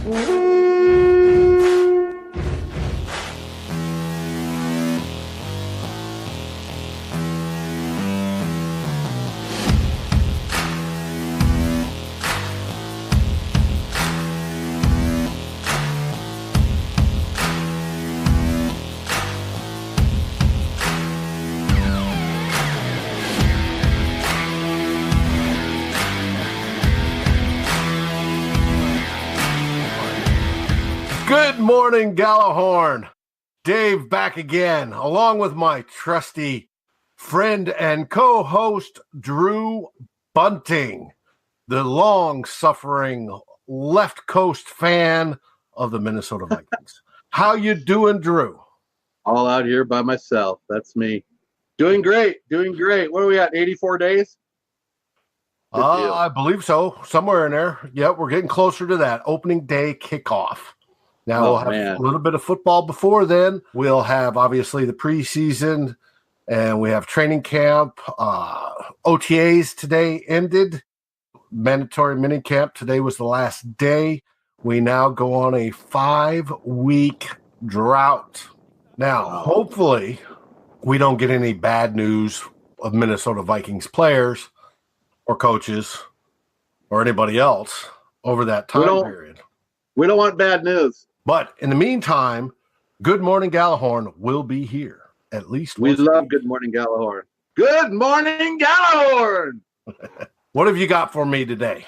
Good morning, Gjallarhorn. Dave back again, along with my trusty friend and co-host, Drew Bunting, the long-suffering left coast fan of the Minnesota Vikings. How you doing, Drew? All out here by myself. That's me. Doing great. What are we at, 84 days? I believe so. Somewhere in there. Yep, we're getting closer to that opening day kickoff. Now we'll have a little bit of football before then. We'll have, obviously, the preseason, and we have training camp. OTAs today ended. Mandatory minicamp today was the last day. We now go on a 5-week drought. Now, hopefully, we don't get any bad news of Minnesota Vikings players or coaches or anybody else over that time period. We don't want bad news. But in the meantime, Good Morning Gjallarhorn will be here. At least we love Good Morning Gjallarhorn. Good Morning Gjallarhorn. What have you got for me today?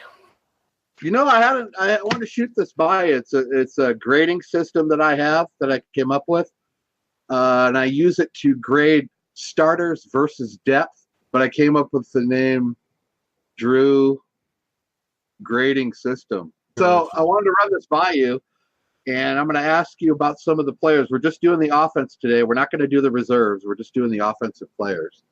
You know, I want to shoot this by. It's a grading system that I have that I came up with, and I use it to grade starters versus depth. But I came up with the name Drew Grading System. So I wanted to run this by you. And I'm going to ask you about some of the players. We're just doing the offense today. We're not going to do the reserves. We're just doing the offensive players.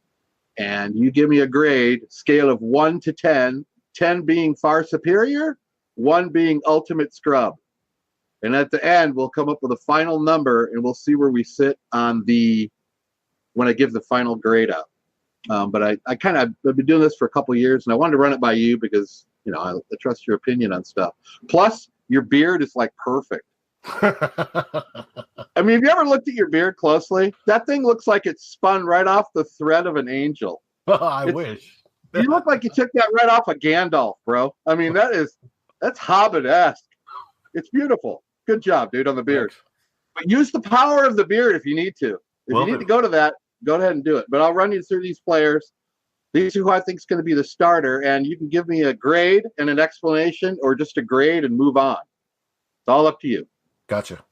And you give me a grade, scale of 1 to 10, 10 being far superior, 1 being ultimate scrub. And at the end, we'll come up with a final number, and we'll see where we sit on when I give the final grade out. But I've been doing this for a couple of years, and I wanted to run it by you because, you know, I trust your opinion on stuff. Plus, your beard is like perfect. I mean, have you ever looked at your beard closely? That thing looks like it's spun right off the thread of an angel. I wish. You look like you took that right off of Gandalf, bro. I mean, that's Hobbit-esque. It's beautiful. Good job, dude, on the beard. But use the power of the beard if you need to. If you need to go to that, go ahead and do it. But I'll run you through these players. These are who I think is going to be the starter, and you can give me a grade and an explanation, or just a grade and move on. It's all up to you. Gotcha.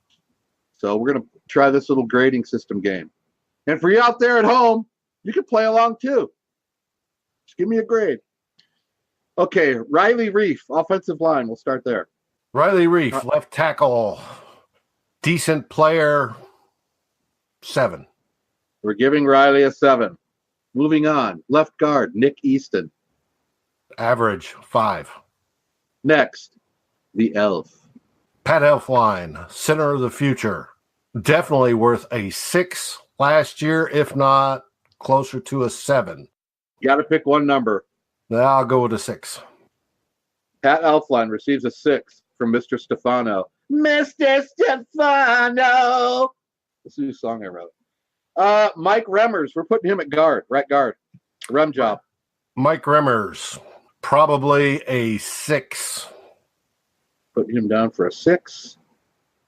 So we're going to try this little grading system game. And for you out there at home, you can play along too. Just give me a grade. Okay, Riley Reef, offensive line. We'll start there. Riley Reef, left tackle. Decent player, 7. We're giving Riley a 7. Moving on. Left guard, Nick Easton. Average, 5. Next, the Elf. Pat Elfline, center of the future. Definitely worth a 6 last year, if not closer to a 7. You got to pick one number. I'll go with a 6. Pat Elfline receives a 6 from Mr. Stefano. Mr. Stefano. This is a new song I wrote. Mike Remmers. We're putting him at guard, right guard. Rem job. Mike Remmers, probably a 6. Putting him down for a 6.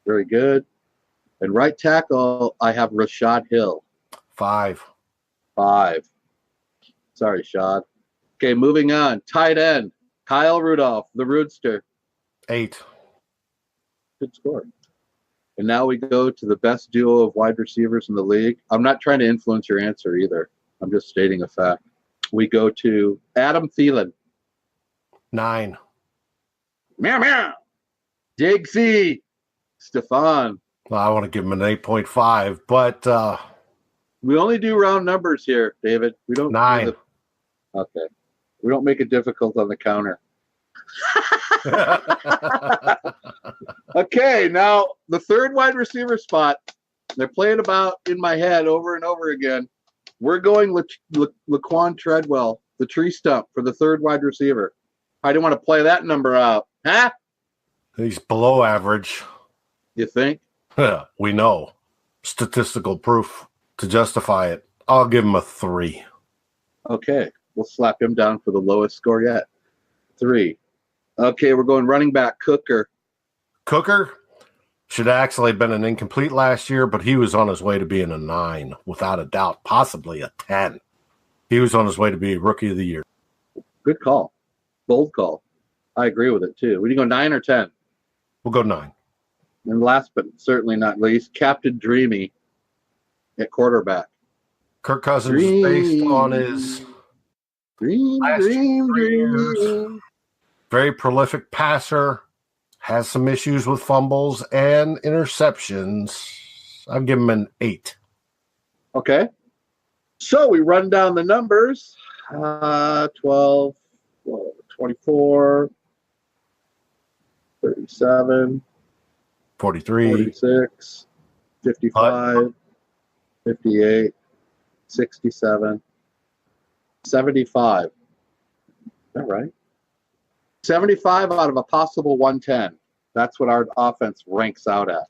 Very good. And right tackle, I have Rashad Hill. 5. Sorry, Shad. Okay, moving on. Tight end, Kyle Rudolph, the Roodster. 8. Good score. And now we go to the best duo of wide receivers in the league. I'm not trying to influence your answer either. I'm just stating a fact. We go to Adam Thielen. 9. Meow, meow. Diggsy. Stefan. Well, I want to give him an 8.5, but we only do round numbers here, David. We don't. 9. Okay. We don't make it difficult on the counter. Okay, now the third wide receiver spot. They're playing about in my head over and over again. We're going Laquan Treadwell, the tree stump, for the third wide receiver. I didn't want to play that number out. Huh? He's below average. You think? Yeah, we know. Statistical proof to justify it. I'll give him a 3. Okay. We'll slap him down for the lowest score yet. 3. Okay, we're going running back, Cooker. Cooker should actually have been an incomplete last year, but he was on his way to being a 9, without a doubt, possibly a 10. He was on his way to be Rookie of the Year. Good call. Bold call. I agree with it, too. Would you go 9 or 10? We'll go 9. And last but certainly not least, Captain Dreamy at quarterback. Kirk Cousins, based on his last 3 years, very prolific passer, has some issues with fumbles and interceptions. I'll give him an 8. Okay. So we run down the numbers. 12, 24, 37, 43, 46, 55, 58, 67, 75. Is that right? 75 out of a possible 110. That's what our offense ranks out at.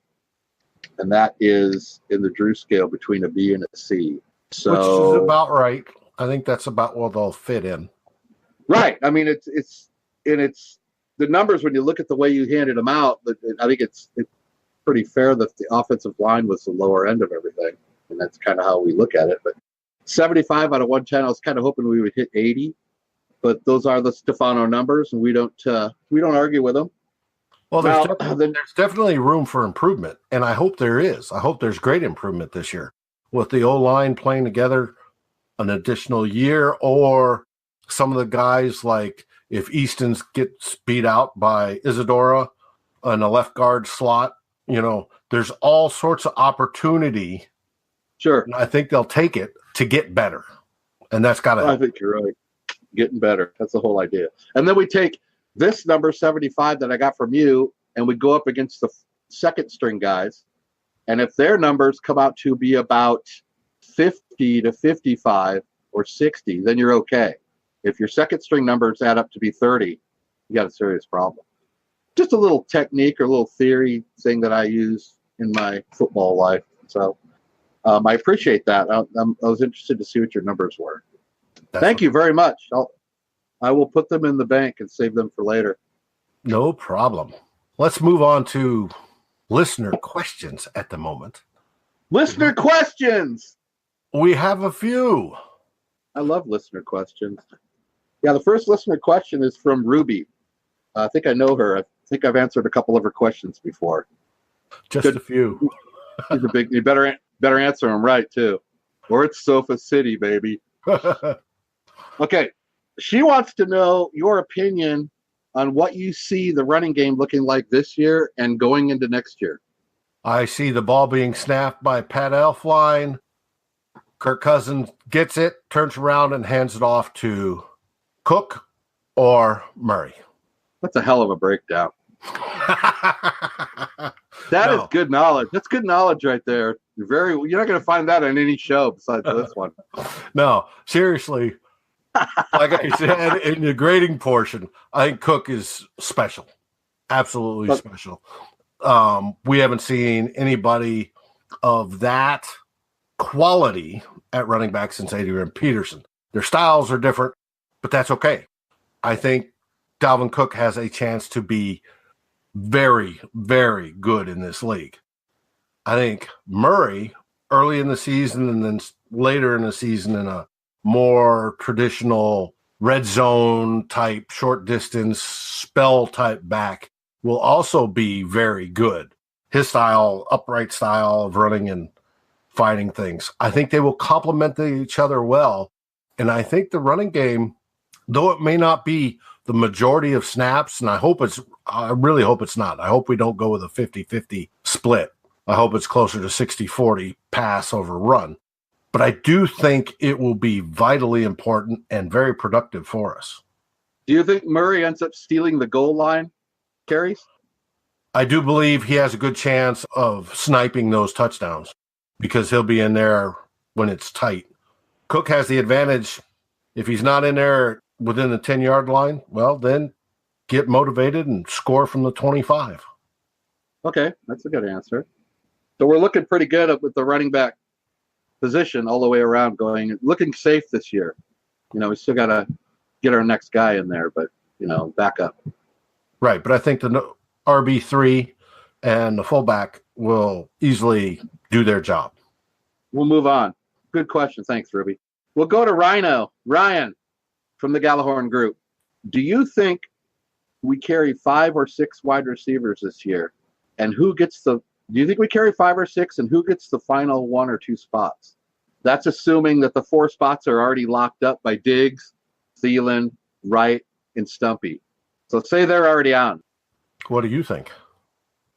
And that is in the Drew scale between a B and a C. So, which is about right. I think that's about where they'll fit in. Right. I mean, it's the numbers when you look at the way you handed them out. I think it's pretty fair that the offensive line was the lower end of everything, and that's kind of how we look at it. But 75 out of 110, I was kind of hoping we would hit 80, but those are the Stefano numbers, and we don't argue with them. Well, there's definitely room for improvement, and I hope there is. I hope there's great improvement this year with the O-line playing together an additional year, or some of the guys, like if Easton's gets beat out by Isadora in a left guard slot, there's all sorts of opportunity. Sure. And I think they'll take it to get better. And that's got to I think you're right. Getting better. That's the whole idea. And then we take this number 75 that I got from you, and we go up against the second string guys. And if their numbers come out to be about 50 to 55 or 60, then you're okay. If your second string numbers add up to be 30, you got a serious problem. Just a little technique or a little theory thing that I use in my football life. So I appreciate that. I was interested to see what your numbers were. Thank you very much. I will put them in the bank and save them for later. No problem. Let's move on to listener questions at the moment. Listener questions! We have a few. I love listener questions. Yeah, the first listener question is from Ruby. I think I know her. I think I've answered a couple of her questions before. Just a few. She's a big. You better answer them right too, or it's Sofa City, baby. Okay, she wants to know your opinion on what you see the running game looking like this year and going into next year. I see the ball being snapped by Pat Elflein. Kirk Cousins gets it, turns around, and hands it off to Cook or Murray. That's a hell of a breakdown. That is good knowledge. That's good knowledge right there. You're not going to find that on any show besides this one. No, seriously. Like I said, in the grading portion, I think Cook is special. Absolutely special. We haven't seen anybody of that quality at running back since Adrian Peterson. Their styles are different, but that's okay. I think Dalvin Cook has a chance to be very, very good in this league. I think Murray, early in the season and then later in the season in a more traditional red zone type, short distance, spell type back, will also be very good. His style, upright style of running and fighting things. I think they will complement each other well. And I think the running game, though it may not be the majority of snaps, and I really hope it's not. I hope we don't go with a 50-50 split. I hope it's closer to 60-40 pass over run. But I do think it will be vitally important and very productive for us. Do you think Murray ends up stealing the goal line carries? I do believe he has a good chance of sniping those touchdowns because he'll be in there when it's tight. Cook has the advantage. If he's not in there within the 10-yard line, well, then get motivated and score from the 25. Okay, that's a good answer. So we're looking pretty good with the running back position all the way around, looking safe this year. We still got to get our next guy in there, but, back up. Right, but I think the RB3 and the fullback will easily do their job. We'll move on. Good question. Thanks, Ruby. We'll go to Ryan from the Gjallarhorn group. Do you think we carry 5 or 6 wide receivers this year? And do you think we carry 5 or 6, and who gets the final 1 or 2 spots? That's assuming that the 4 spots are already locked up by Diggs, Thielen, Wright, and Stumpy. So say they're already on. What do you think?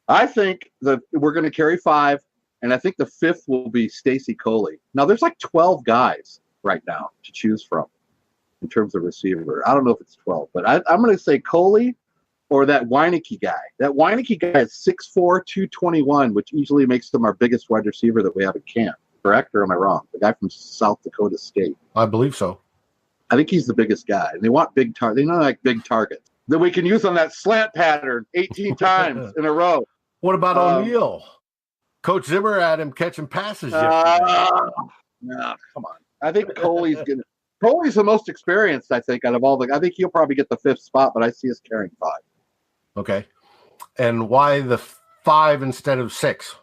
I think that we're going to carry 5, and I think the 5th will be Stacy Coley. Now, there's like 12 guys right now to choose from in terms of receiver. I don't know if it's 12, but I'm going to say Coley or that Weineke guy. That Weineke guy is 6'4", 221, which easily makes him our biggest wide receiver that we have at camp. Correct, or am I wrong? The guy from South Dakota State. I believe so. I think he's the biggest guy, and they want big targets. They like big targets that we can use on that slant pattern 18 times in a row. What about O'Neal? Coach Zimmer had him catching passes yesterday. No, come on. I think Coley's the most experienced, I think, out of all I think he'll probably get the 5th spot, but I see us carrying 5. Okay. And why the 5 instead of 6?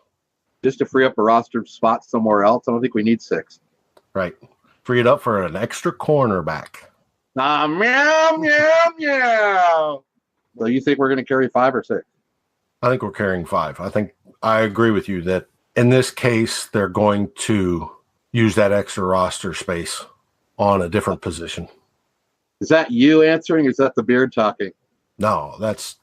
Just to free up a roster spot somewhere else. I don't think we need 6. Right. Free it up for an extra cornerback. Meow, meow, meow. So you think we're going to carry 5 or 6? I think we're carrying 5. I agree with you that in this case, they're going to use that extra roster space on a different position. Is that you answering, or is that the beard talking? No, that's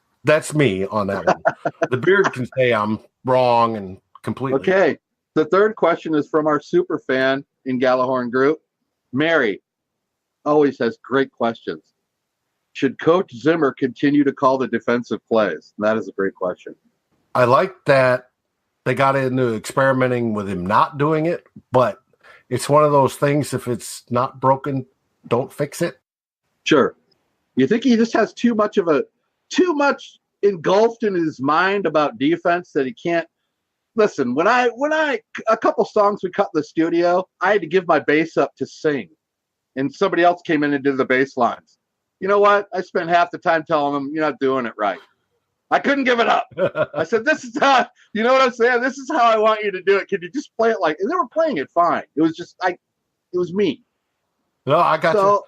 me on that one. The beard can say I'm wrong and completely. Okay. The third question is from our super fan in Gjallarhorn group. Mary always has great questions. Should Coach Zimmer continue to call the defensive plays? That is a great question. I like that they got into experimenting with him not doing it, but it's one of those things, if it's not broken, don't fix it. Sure. You think he just has too much engulfed in his mind about defense that he can't listen. When a couple songs we cut in the studio, I had to give my bass up to sing, and somebody else came in and did the bass lines. You know what? I spent half the time telling them, you're not doing it right. I couldn't give it up. I said, this is how, you know what I'm saying? This is how I want you to do it. Can you just play it like, and they were playing it fine. It was just, it was me. No, I got you.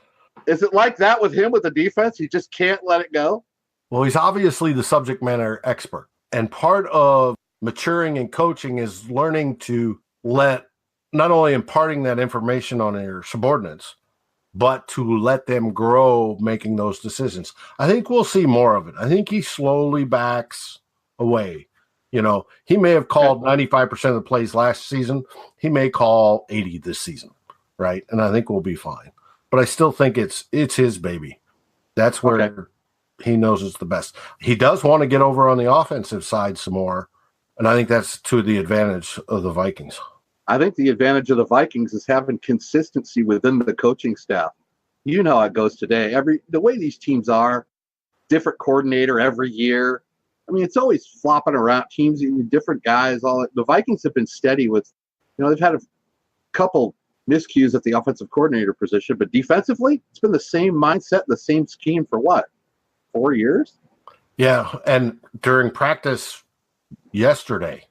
Is it like that with him with the defense? He just can't let it go? Well, he's obviously the subject matter expert. And part of maturing and coaching is learning to let, not only imparting that information on your subordinates, but to let them grow making those decisions. I think we'll see more of it. I think he slowly backs away. He may have called 95% of the plays last season. He may call 80 this season, right? And I think we'll be fine. But I still think it's his baby. That's where he knows it's the best. He does want to get over on the offensive side some more, and I think that's to the advantage of the Vikings. I think the advantage of the Vikings is having consistency within the coaching staff. You know how it goes today. The way these teams are, different coordinator every year. I mean, it's always flopping around teams, different guys. The Vikings have been steady with, they've had a couple miscues at the offensive coordinator position, but defensively, it's been the same mindset, the same scheme for what, 4 years? Yeah, and during practice yesterday,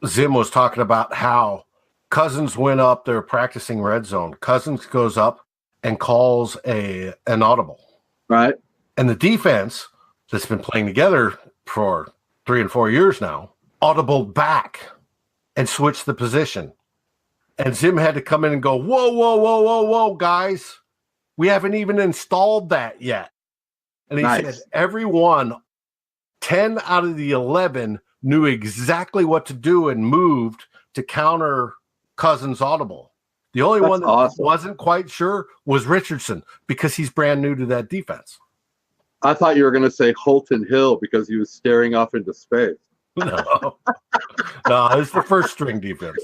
Zim was talking about how Cousins went up, they're practicing red zone. Cousins goes up and calls an audible. Right. And the defense that's been playing together for 3 and 4 years now, audible back and switch the position. And Zim had to come in and go, whoa, guys. We haven't even installed that yet. And he said everyone, 10 out of the 11, knew exactly what to do and moved to counter Cousins' audible. The only one that wasn't quite sure was Richardson, because he's brand new to that defense. I thought you were going to say Holton Hill because he was staring off into space. No, it's the first string defense.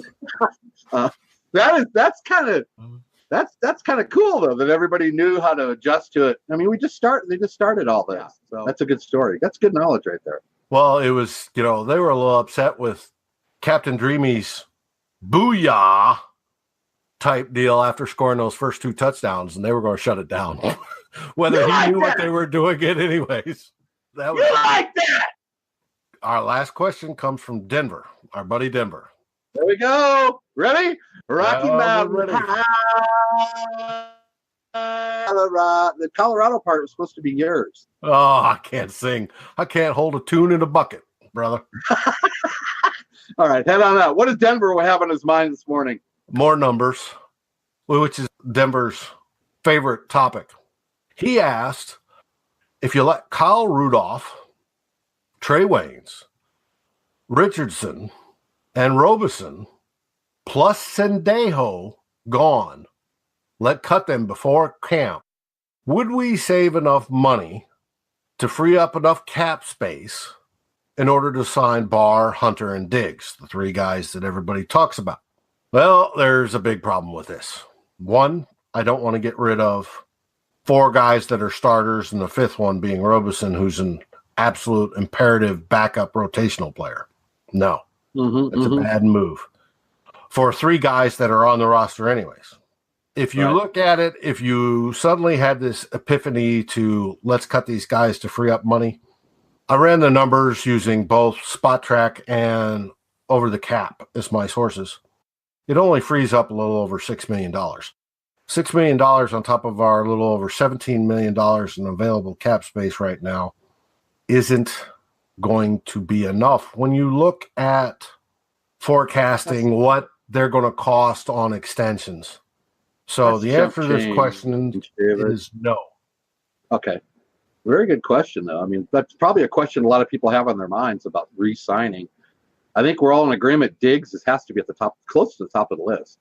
That's kind of cool though, that everybody knew how to adjust to it. I mean, they just started all this. So that's a good story. That's good knowledge right there. Well, it was, they were a little upset with Captain Dreamy's booyah type deal after scoring those first 2 touchdowns, and they were going to shut it down. Whether he knew what they were doing it anyways. That was like that. Our last question comes from Denver, our buddy Denver. There we go. Ready? Rocky Mountain High. The Colorado part was supposed to be yours. Oh, I can't sing. I can't hold a tune in a bucket, brother. All right, head on out. What does Denver have on his mind this morning? More numbers, which is Denver's favorite topic. He asked if you let Kyle Rudolph, Trey Waynes, Richardson, and Robeson, plus Sendejo gone, let cut them before camp, would we save enough money to free up enough cap space in order to sign Barr, Hunter, and Diggs, the 3 guys that everybody talks about? Well, there's a big problem with this. One, I don't want to get rid of 4 guys that are starters, and the 5th one being Robeson, who's an absolute imperative backup rotational player. No, it's a bad move for 3 guys that are on the roster anyways. If you look at it, if you suddenly had this epiphany to let's cut these guys to free up money, I ran the numbers using both Spot Track and Over the Cap as my sources. It only frees up a little over $6 million. $6 million on top of our little over $17 million in available cap space right now isn't going to be enough when you look at forecasting what they're going to cost on extensions. So the answer to this question is no. Okay. Very good question, though. I mean, that's probably a question a lot of people have on their minds about re-signing. I think we're all in agreement. Diggs has to be at the top, close to the top of the list.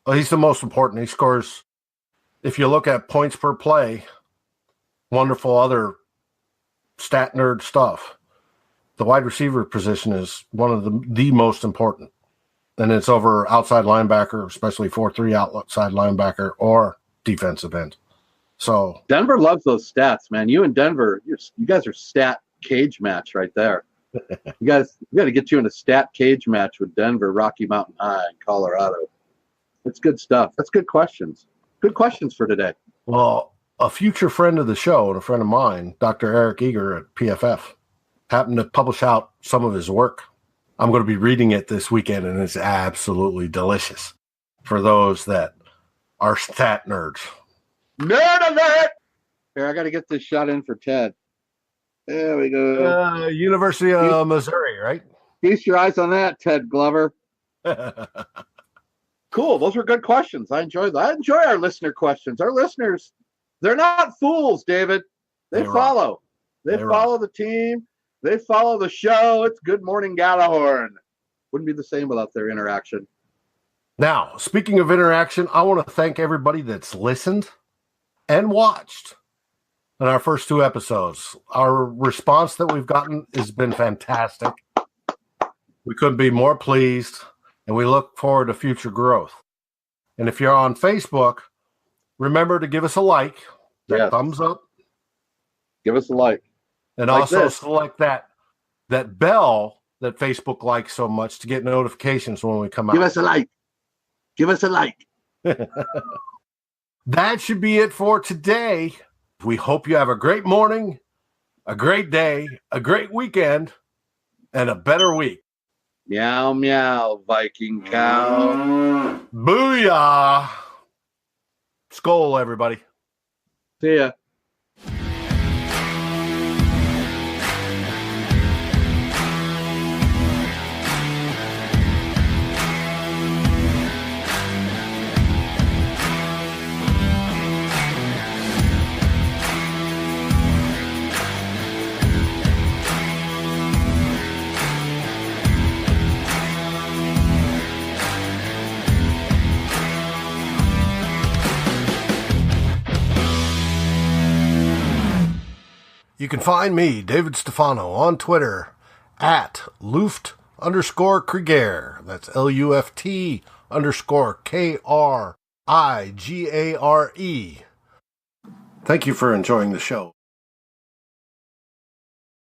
Well, he's the most important. He scores, if you look at points per play, wonderful other stat nerd stuff. The wide receiver position is one of the most important. And it's over outside linebacker, especially 4-3 outside linebacker or defensive end. So Denver loves those stats, man. You and Denver, you guys are stat cage match right there. We got to get you in a stat cage match with Denver, Rocky Mountain High, in Colorado. That's good stuff. That's good questions. Good questions for today. Well, a future friend of the show and a friend of mine, Dr. Eric Eager at PFF, happened to publish out some of his work. I'm going to be reading it this weekend, and it's absolutely delicious for those that are stat nerds. Nerd alert! Here, I got to get this shot in for Ted. There we go. University of Missouri, right? Feast your eyes on that, Ted Glover. Cool. Those were good questions. I enjoy that. I enjoy our listener questions. Our listeners, they're not fools, David. They follow. They follow the team. They follow the show. It's Good Morning Gjallarhorn. Wouldn't be the same without their interaction. Now, speaking of interaction, I want to thank everybody that's listened and watched in our first 2 episodes. Our response that we've gotten has been fantastic. We couldn't be more pleased, and we look forward to future growth. And if you're on Facebook, remember to give us a like, thumbs up. Give us a like. And like also select that bell that Facebook likes so much to get notifications when we come out. Give us a like. Give us a like. That should be it for today. We hope you have a great morning, a great day, a great weekend, and a better week. Meow, meow, Viking cow. Booyah. Skol, everybody. See ya. You can find me, David Stefano, on Twitter at Luft_Krieger. That's LUFT_KRIGARE. Thank you for enjoying the show.